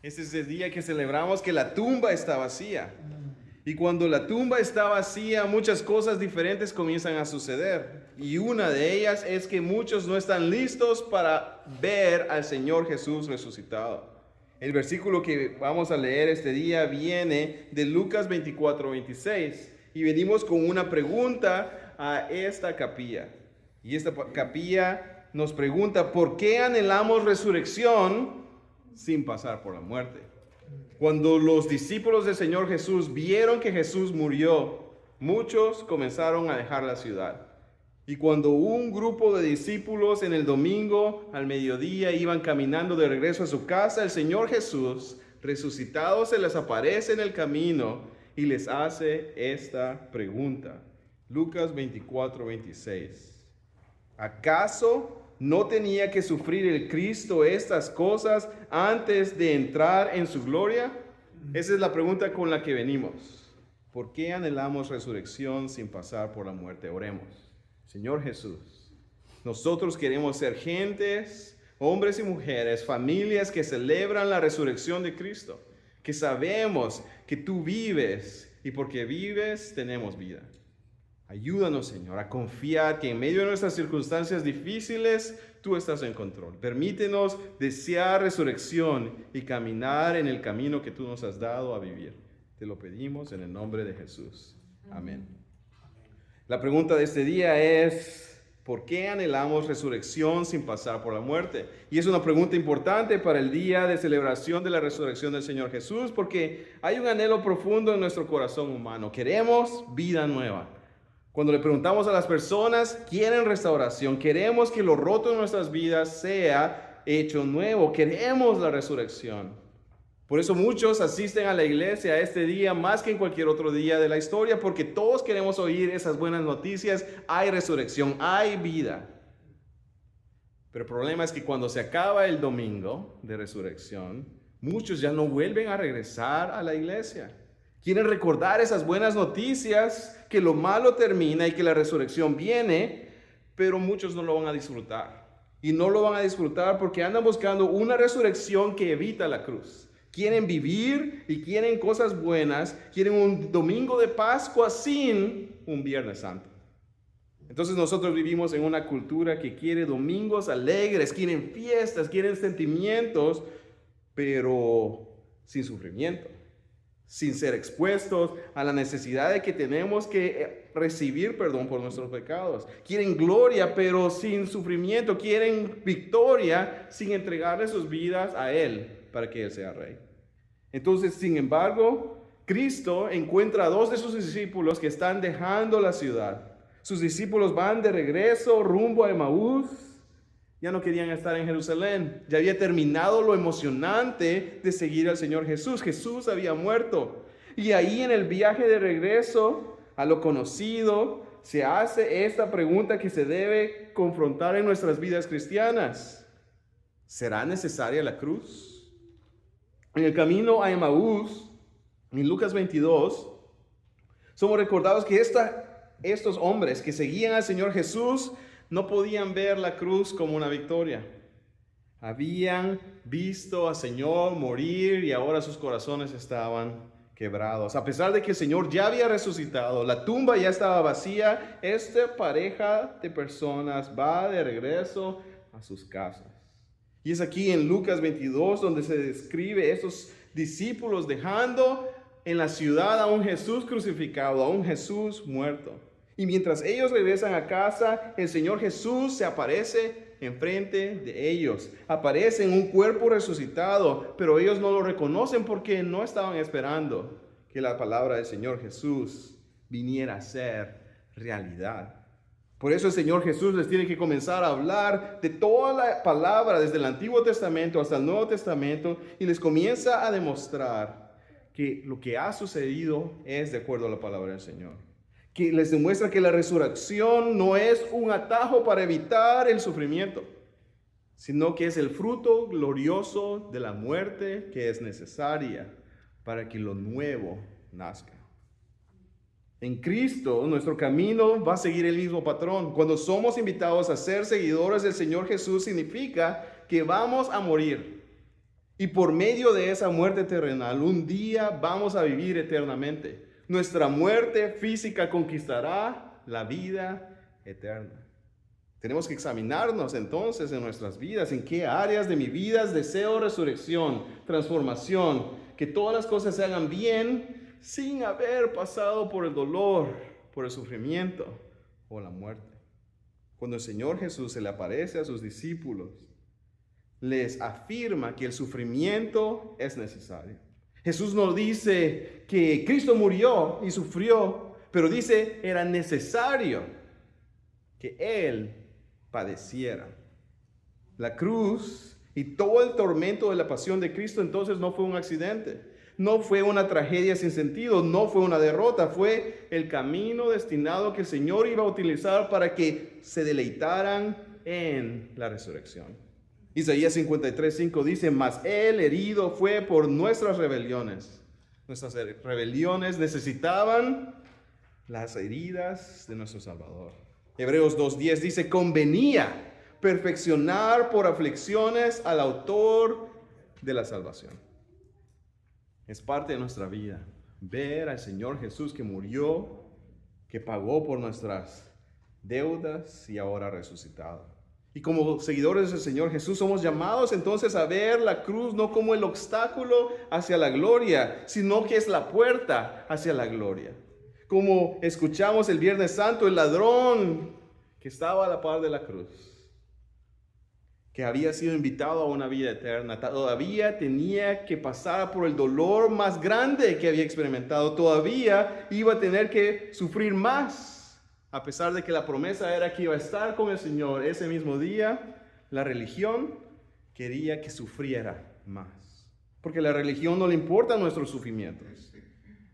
Este es el día que celebramos que la tumba está vacía. Y cuando la tumba está vacía, muchas cosas diferentes comienzan a suceder. Y una de ellas es que muchos no están listos para ver al Señor Jesús resucitado. El versículo que vamos a leer este día viene de Lucas 24:26. Y venimos con una pregunta a esta capilla. Y esta capilla nos pregunta, ¿por qué anhelamos resurrección sin pasar por la muerte? Cuando los discípulos del Señor Jesús vieron que Jesús murió, muchos comenzaron a dejar la ciudad. Y cuando un grupo de discípulos en el domingo al mediodía iban caminando de regreso a su casa, el Señor Jesús, resucitado, se les aparece en el camino y les hace esta pregunta. Lucas 24:26. ¿Acaso no tenía que sufrir el Cristo estas cosas antes de entrar en su gloria? Esa es la pregunta con la que venimos. ¿Por qué anhelamos resurrección sin pasar por la muerte? Oremos. Señor Jesús, nosotros queremos ser gentes, hombres y mujeres, familias que celebran la resurrección de Cristo, que sabemos que tú vives y porque vives tenemos vida. Ayúdanos, Señor, a confiar que en medio de nuestras circunstancias difíciles, tú estás en control. Permítenos desear resurrección y caminar en el camino que tú nos has dado a vivir. Te lo pedimos en el nombre de Jesús. Amén. La pregunta de este día es, ¿por qué anhelamos resurrección sin pasar por la muerte? Y es una pregunta importante para el día de celebración de la resurrección del Señor Jesús, porque hay un anhelo profundo en nuestro corazón humano. Queremos vida nueva. Cuando le preguntamos a las personas, quieren restauración, queremos que lo roto en nuestras vidas sea hecho nuevo, queremos la resurrección. Por eso muchos asisten a la iglesia este día más que en cualquier otro día de la historia, porque todos queremos oír esas buenas noticias, hay resurrección, hay vida. Pero el problema es que cuando se acaba el domingo de resurrección, muchos ya no vuelven a regresar a la iglesia. Quieren recordar esas buenas noticias, que lo malo termina y que la resurrección viene, pero muchos no lo van a disfrutar. Y no lo van a disfrutar porque andan buscando una resurrección que evita la cruz. Quieren vivir y quieren cosas buenas, quieren un domingo de Pascua sin un Viernes Santo. Entonces nosotros vivimos en una cultura que quiere domingos alegres, quieren fiestas, quieren sentimientos, pero sin sufrimiento. Sin ser expuestos a la necesidad de que tenemos que recibir perdón por nuestros pecados. Quieren gloria, pero sin sufrimiento. Quieren victoria, sin entregarle sus vidas a Él para que Él sea rey. Entonces, sin embargo, Cristo encuentra a dos de sus discípulos que están dejando la ciudad. Sus discípulos van de regreso rumbo a Emaús. Ya no querían estar en Jerusalén. Ya había terminado lo emocionante de seguir al Señor Jesús. Jesús había muerto. Y ahí en el viaje de regreso a lo conocido, se hace esta pregunta que se debe confrontar en nuestras vidas cristianas. ¿Será necesaria la cruz? En el camino a Emaús, en Lucas 22, somos recordados que estos hombres que seguían al Señor Jesús no podían ver la cruz como una victoria. Habían visto al Señor morir y ahora sus corazones estaban quebrados. A pesar de que el Señor ya había resucitado, la tumba ya estaba vacía, esta pareja de personas va de regreso a sus casas. Y es aquí en Lucas 22 donde se describe estos discípulos dejando en la ciudad a un Jesús crucificado, a un Jesús muerto. Y mientras ellos regresan a casa, el Señor Jesús se aparece enfrente de ellos. Aparece en un cuerpo resucitado, pero ellos no lo reconocen porque no estaban esperando que la palabra del Señor Jesús viniera a ser realidad. Por eso el Señor Jesús les tiene que comenzar a hablar de toda la palabra, desde el Antiguo Testamento hasta el Nuevo Testamento, y les comienza a demostrar que lo que ha sucedido es de acuerdo a la palabra del Señor. Que les demuestra que la resurrección no es un atajo para evitar el sufrimiento, sino que es el fruto glorioso de la muerte que es necesaria para que lo nuevo nazca. En Cristo, nuestro camino va a seguir el mismo patrón. Cuando somos invitados a ser seguidores del Señor Jesús, significa que vamos a morir. Y por medio de esa muerte terrenal, un día vamos a vivir eternamente. Nuestra muerte física conquistará la vida eterna. Tenemos que examinarnos entonces en nuestras vidas, en qué áreas de mi vida deseo resurrección, transformación, que todas las cosas se hagan bien sin haber pasado por el dolor, por el sufrimiento o la muerte. Cuando el Señor Jesús se le aparece a sus discípulos, les afirma que el sufrimiento es necesario. Jesús no dice que Cristo murió y sufrió, pero dice era necesario que Él padeciera. La cruz y todo el tormento de la pasión de Cristo entonces no fue un accidente, no fue una tragedia sin sentido, no fue una derrota, fue el camino destinado que el Señor iba a utilizar para que se deleitaran en la resurrección. Isaías 53:5 dice, mas Él herido fue por nuestras rebeliones. Nuestras rebeliones necesitaban las heridas de nuestro Salvador. Hebreos 2:10 dice, convenía perfeccionar por aflicciones al autor de la salvación. Es parte de nuestra vida ver al Señor Jesús que murió, que pagó por nuestras deudas y ahora resucitado. Y como seguidores del Señor Jesús somos llamados entonces a ver la cruz no como el obstáculo hacia la gloria, sino que es la puerta hacia la gloria. Como escuchamos el Viernes Santo, el ladrón que estaba a la par de la cruz, que había sido invitado a una vida eterna, todavía tenía que pasar por el dolor más grande que había experimentado, todavía iba a tener que sufrir más. A pesar de que la promesa era que iba a estar con el Señor ese mismo día, la religión quería que sufriera más. Porque a la religión no le importan nuestros sufrimientos.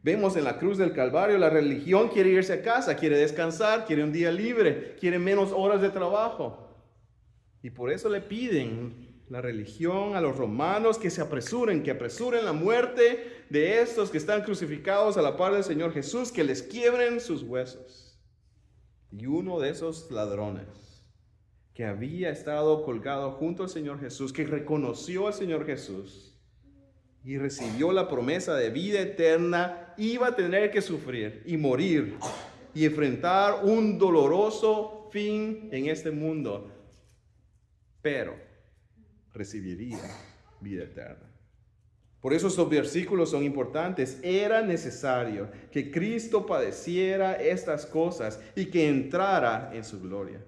Vemos en la cruz del Calvario, la religión quiere irse a casa, quiere descansar, quiere un día libre, quiere menos horas de trabajo. Y por eso le piden la religión a los romanos que se apresuren, que apresuren la muerte de estos que están crucificados a la par del Señor Jesús, que les quiebren sus huesos. Y uno de esos ladrones que había estado colgado junto al Señor Jesús, que reconoció al Señor Jesús y recibió la promesa de vida eterna, iba a tener que sufrir y morir y enfrentar un doloroso fin en este mundo, pero recibiría vida eterna. Por eso estos versículos son importantes. Era necesario que Cristo padeciera estas cosas y que entrara en su gloria.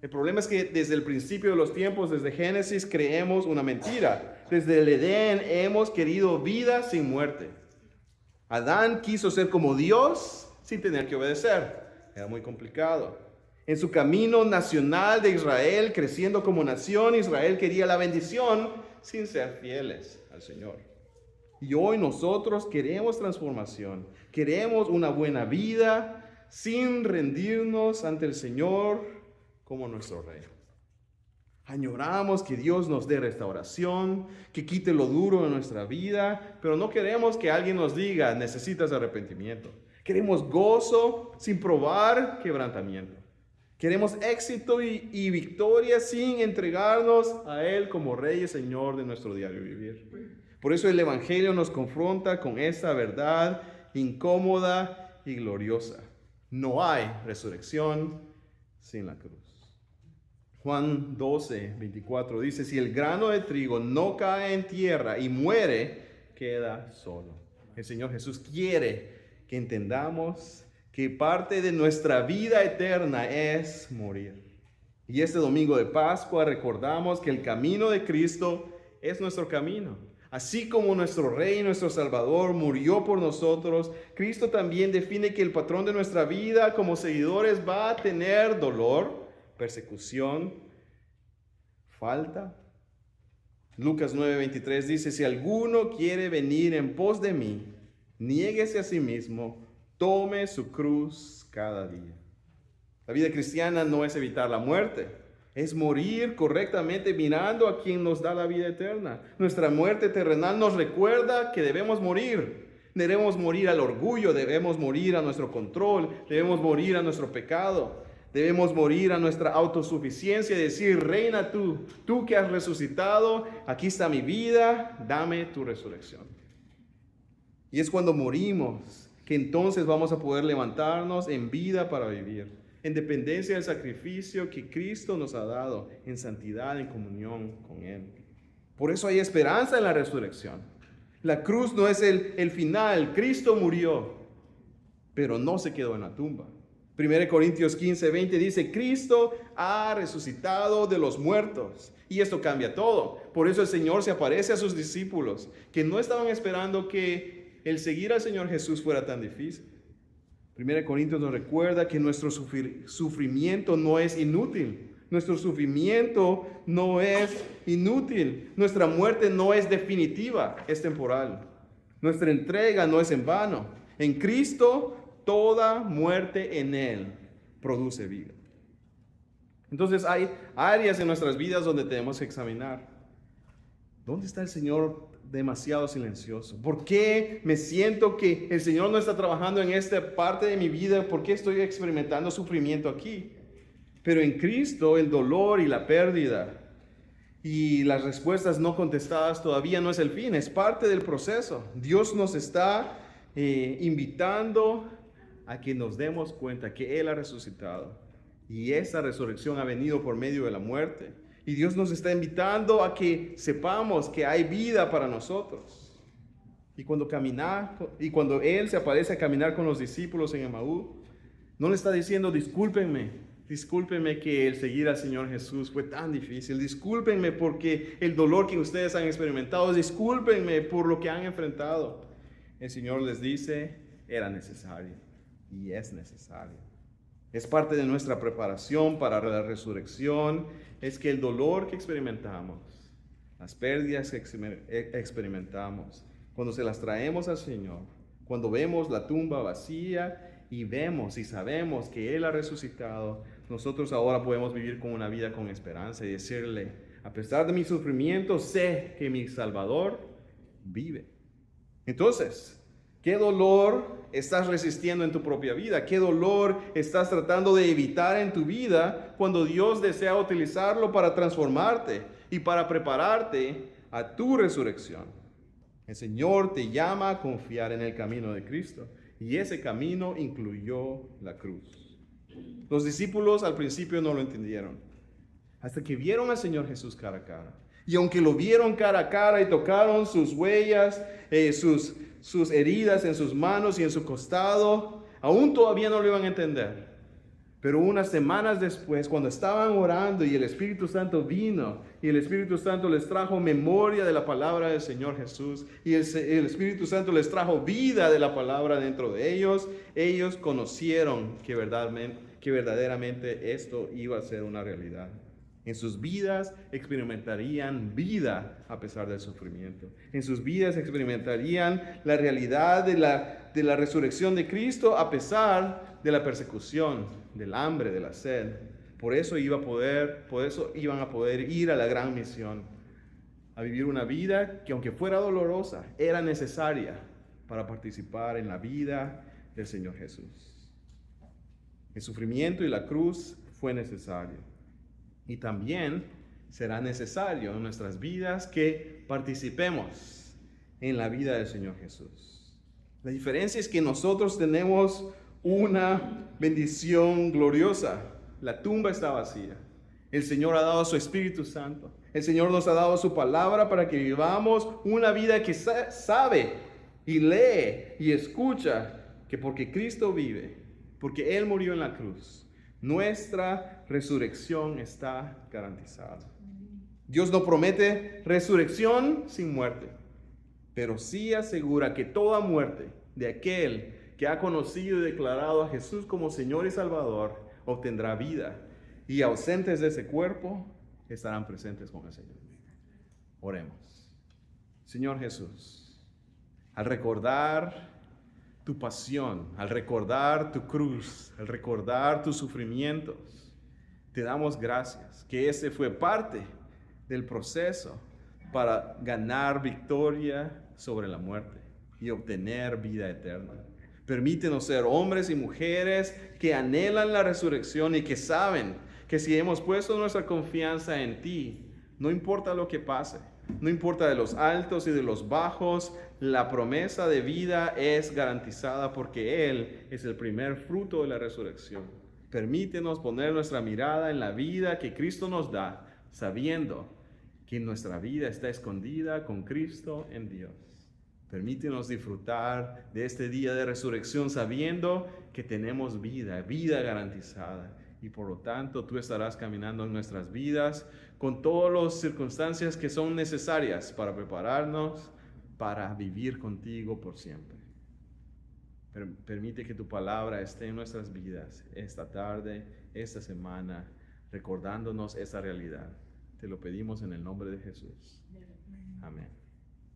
El problema es que desde el principio de los tiempos, desde Génesis, creemos una mentira. Desde el Edén hemos querido vida sin muerte. Adán quiso ser como Dios sin tener que obedecer. Era muy complicado. En su camino nacional de Israel, creciendo como nación, Israel quería la bendición sin ser fieles al Señor. Y hoy nosotros queremos transformación, queremos una buena vida sin rendirnos ante el Señor como nuestro Rey. Añoramos que Dios nos dé restauración, que quite lo duro de nuestra vida, pero no queremos que alguien nos diga, necesitas arrepentimiento. Queremos gozo sin probar quebrantamiento. Queremos éxito y victoria sin entregarnos a Él como Rey y Señor de nuestro diario vivir. Por eso el Evangelio nos confronta con esta verdad incómoda y gloriosa. No hay resurrección sin la cruz. Juan 12:24 dice, si el grano de trigo no cae en tierra y muere, queda solo. El Señor Jesús quiere que entendamos que parte de nuestra vida eterna es morir. Y este domingo de Pascua recordamos que el camino de Cristo es nuestro camino. Así como nuestro Rey y nuestro Salvador murió por nosotros, Cristo también define que el patrón de nuestra vida como seguidores va a tener dolor, persecución, falta. Lucas 9:23 dice, si alguno quiere venir en pos de mí, niéguese a sí mismo, tome su cruz cada día. La vida cristiana no es evitar la muerte. Es morir correctamente mirando a quien nos da la vida eterna. Nuestra muerte terrenal nos recuerda que debemos morir. Debemos morir al orgullo, debemos morir a nuestro control, debemos morir a nuestro pecado. Debemos morir a nuestra autosuficiencia y decir, reina tú que has resucitado, aquí está mi vida, dame tu resurrección. Y es cuando morimos que entonces vamos a poder levantarnos en vida para vivir, en dependencia del sacrificio que Cristo nos ha dado, en santidad, en comunión con Él. Por eso hay esperanza en la resurrección. La cruz no es el final, Cristo murió, pero no se quedó en la tumba. 1 Corintios 15:20 dice, Cristo ha resucitado de los muertos. Y esto cambia todo. Por eso el Señor se aparece a sus discípulos, que no estaban esperando que el seguir al Señor Jesús fuera tan difícil. 1 Corintios nos recuerda que nuestro sufrimiento no es inútil. Nuestro sufrimiento no es inútil. Nuestra muerte no es definitiva, es temporal. Nuestra entrega no es en vano. En Cristo, toda muerte en Él produce vida. Entonces hay áreas en nuestras vidas donde tenemos que examinar. ¿Dónde está el Señor demasiado silencioso? ¿Por qué me siento que el Señor no está trabajando en esta parte de mi vida? ¿Por qué estoy experimentando sufrimiento aquí? Pero en Cristo el dolor y la pérdida y las respuestas no contestadas todavía no es el fin, es parte del proceso. Dios nos está invitando a que nos demos cuenta que Él ha resucitado y esa resurrección ha venido por medio de la muerte. Y Dios nos está invitando a que sepamos que hay vida para nosotros. Y cuando Él se aparece a caminar con los discípulos en Emaús, no le está diciendo discúlpenme que el seguir al Señor Jesús fue tan difícil, discúlpenme porque el dolor que ustedes han experimentado, discúlpenme por lo que han enfrentado. El Señor les dice, era necesario y es necesario. Es parte de nuestra preparación para la resurrección, es que el dolor que experimentamos, las pérdidas que experimentamos, cuando se las traemos al Señor, cuando vemos la tumba vacía y vemos y sabemos que Él ha resucitado, nosotros ahora podemos vivir con una vida con esperanza y decirle, a pesar de mi sufrimiento, sé que mi Salvador vive. Entonces, ¿qué dolor estás resistiendo en tu propia vida? ¿Qué dolor estás tratando de evitar en tu vida cuando Dios desea utilizarlo para transformarte y para prepararte a tu resurrección? El Señor te llama a confiar en el camino de Cristo y ese camino incluyó la cruz. Los discípulos al principio no lo entendieron, hasta que vieron al Señor Jesús cara a cara. Y aunque lo vieron cara a cara y tocaron sus huellas, sus heridas en sus manos y en su costado, aún todavía no lo iban a entender. Pero unas semanas después, cuando estaban orando y el Espíritu Santo vino, y el Espíritu Santo les trajo memoria de la palabra del Señor Jesús, y el Espíritu Santo les trajo vida de la palabra dentro de ellos, ellos conocieron que verdaderamente esto iba a ser una realidad. En sus vidas experimentarían vida a pesar del sufrimiento. En sus vidas experimentarían la realidad de la resurrección de Cristo a pesar de la persecución, del hambre, de la sed. Por eso iban a poder ir a la gran misión, a vivir una vida que aunque fuera dolorosa, era necesaria para participar en la vida del Señor Jesús. El sufrimiento y la cruz fue necesario. Y también será necesario en nuestras vidas que participemos en la vida del Señor Jesús. La diferencia es que nosotros tenemos una bendición gloriosa. La tumba está vacía. El Señor ha dado su Espíritu Santo. El Señor nos ha dado su palabra para que vivamos una vida que sabe y lee y escucha que porque Cristo vive, porque Él murió en la cruz, nuestra resurrección está garantizada. Dios no promete resurrección sin muerte, pero sí asegura que toda muerte de aquel que ha conocido y declarado a Jesús como Señor y Salvador obtendrá vida, y ausentes de ese cuerpo estarán presentes con el Señor. Oremos. Señor Jesús, al recordar tu pasión, al recordar tu cruz, al recordar tus sufrimientos, te damos gracias que ese fue parte del proceso para ganar victoria sobre la muerte y obtener vida eterna. Permítenos ser hombres y mujeres que anhelan la resurrección y que saben que si hemos puesto nuestra confianza en ti, no importa lo que pase, no importa de los altos y de los bajos, la promesa de vida es garantizada porque Él es el primer fruto de la resurrección. Permítenos poner nuestra mirada en la vida que Cristo nos da, sabiendo que nuestra vida está escondida con Cristo en Dios. Permítenos disfrutar de este día de resurrección sabiendo que tenemos vida garantizada. Y por lo tanto tú estarás caminando en nuestras vidas con todas las circunstancias que son necesarias para prepararnos para vivir contigo por siempre. Permite que tu palabra esté en nuestras vidas esta tarde, esta semana, recordándonos esa realidad. Te lo pedimos en el nombre de Jesús. Amén.